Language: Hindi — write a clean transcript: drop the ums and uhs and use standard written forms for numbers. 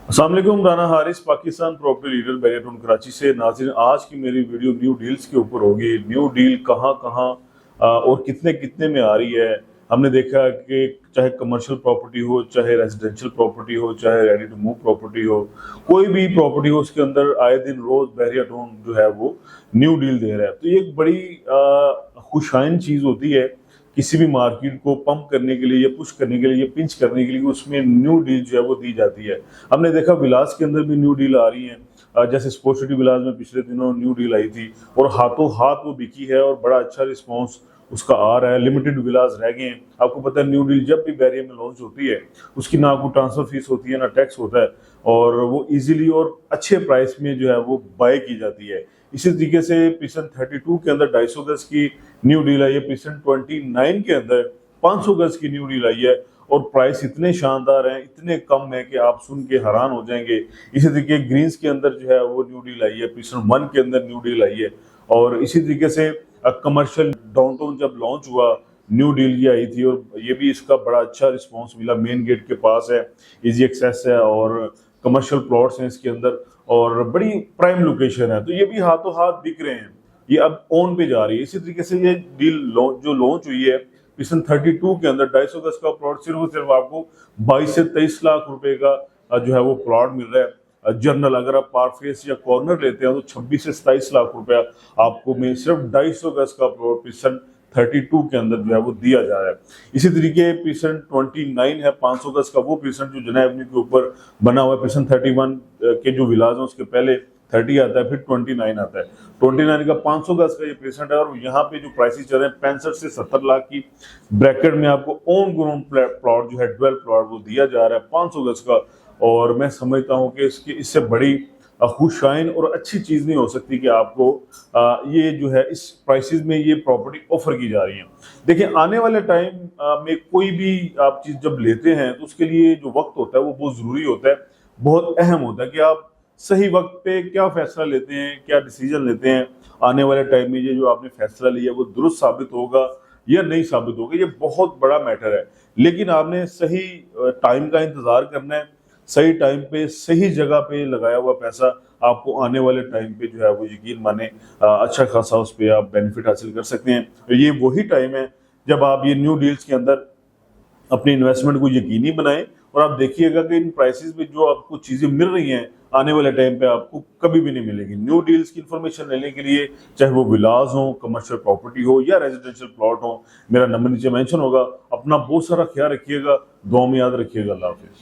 अस्सलाम वालेकुम, राना हारिस पाकिस्तान प्रॉपर्टी लीडर बैरियटन कराची से। नाज़रीन, आज की मेरी वीडियो न्यू डील्स के ऊपर होगी। न्यू डील कहाँ कहाँ और कितने कितने में आ रही है। हमने देखा कि चाहे कमर्शियल प्रॉपर्टी हो, चाहे रेजिडेंशियल प्रॉपर्टी हो, चाहे रेडी टू मूव प्रॉपर्टी हो, कोई भी प्रॉपर्टी हो, उसके अंदर आए दिन रोज बैरियटन जो है वो न्यू डील दे रहा है। तो ये एक बड़ी खुशाइन चीज़ होती है किसी भी मार्केट को पंप करने के लिए या पुश करने के लिए या पिंच करने के लिए, उसमें न्यू डील जो है वो दी जाती है। हमने देखा विलास के अंदर भी न्यू डील आ रही है। जैसे स्पोर्ट्स सिटी विलास में पिछले दिनों न्यू डील आई थी और हाथों हाथ वो बिकी है और बड़ा अच्छा रिस्पॉन्स उसका आ रहा है। लिमिटेड विलास रह गए हैं। आपको पता है न्यू डील जब भी बैरियर में लॉन्च होती है उसकी ना कोई ट्रांसफर फीस होती है ना टैक्स होता है और वो इजीली और अच्छे प्राइस में जो है वो बाय की जाती है। इसी तरीके से पिसन 32 के अंदर 250 गज की न्यू डील आई है। पिसन 29 के अंदर 500 गज की न्यू डील आई है और प्राइस इतने शानदार हैं, इतने कम है कि आप सुन के हैरान हो जाएंगे। इसी तरीके ग्रीन्स के अंदर जो है वो न्यू डील आई है। पिसन 1 के अंदर न्यू डील आई है और इसी तरीके से कमर्शियल डाउनटाउन जब लॉन्च हुआ न्यू डील ये आई थी और ये भी इसका बड़ा अच्छा रिस्पॉन्स मिला। मेन गेट के पास है, इजी एक्सेस है और कमर्शियल प्लॉट्स हैं इसके अंदर और बड़ी प्राइम लोकेशन है। तो ये भी हाथों हाथ बिक रहे हैं, ये अब ऑन पे जा रही है। इसी तरीके से ये डील जो लॉन्च हुई है पिसन 32 के अंदर 250 गज का प्लॉट सिर्फ आपको 22 से 23 लाख रुपए का जो है वो प्लॉट मिल रहा है। जर्नल अगर आप पारफेस या कॉर्नर लेते हैं तो 26 से 27 लाख रुपया आपको में सिर्फ 250 गज का प्लॉट पिसन 32 के अंदर जो है वो दिया जा रहा है। इसी तरीके पिसन 29 है 500 गज का, वो पिसन जो जना एवेन्यू के ऊपर बना हुआ है। पिसन 31 के जो विलाज है उसके पहले 30 आता है, फिर 29 आता है। 29 का 500 गज का ये पेशेंट है और यहाँ पे जो प्राइसेस चल रहे हैं 65 से 70 लाख की ब्रैकेट में आपको ओन ग्राउंड प्लॉट जो है 12 प्लॉट वो दिया जा रहा है 500 गज का। और मैं समझता हूँ कि इससे बड़ी खुशाइन और अच्छी चीज नहीं हो सकती कि आपको ये जो है इस प्राइसेस में ये प्रॉपर्टी ऑफर की जा रही है। देखिए, आने वाले टाइम में कोई भी आप चीज जब लेते हैं तो उसके लिए जो वक्त होता है वो बहुत जरूरी होता है, बहुत अहम होता है कि आप सही वक्त पे क्या फैसला लेते हैं, क्या डिसीजन लेते हैं। आने वाले टाइम में ये जो आपने फैसला लिया वो दुरुस्त साबित होगा या नहीं साबित होगा, ये बहुत बड़ा मैटर है। लेकिन आपने सही टाइम का इंतजार करना है, सही टाइम पे सही जगह पे लगाया हुआ पैसा आपको आने वाले टाइम पे जो है वो यकीन माने अच्छा खासा उस पर आप बेनिफिट हासिल कर सकते हैं। तो ये वही टाइम है जब आप ये न्यू डील्स के अंदर अपनी इन्वेस्टमेंट को यकीनी बनाएं और आप देखिएगा कि इन प्राइसेस में जो आपको चीजें मिल रही हैं आने वाले टाइम पे आपको कभी भी नहीं मिलेगी। न्यू डील्स की इन्फॉर्मेशन लेने के लिए चाहे वो विलास हो, कमर्शियल प्रॉपर्टी हो या रेजिडेंशियल प्लॉट हो, मेरा नंबर नीचे मेंशन होगा। अपना बहुत सारा ख्याल रखिएगा, दुआ में याद रखिएगा। अल्लाह हाफिज।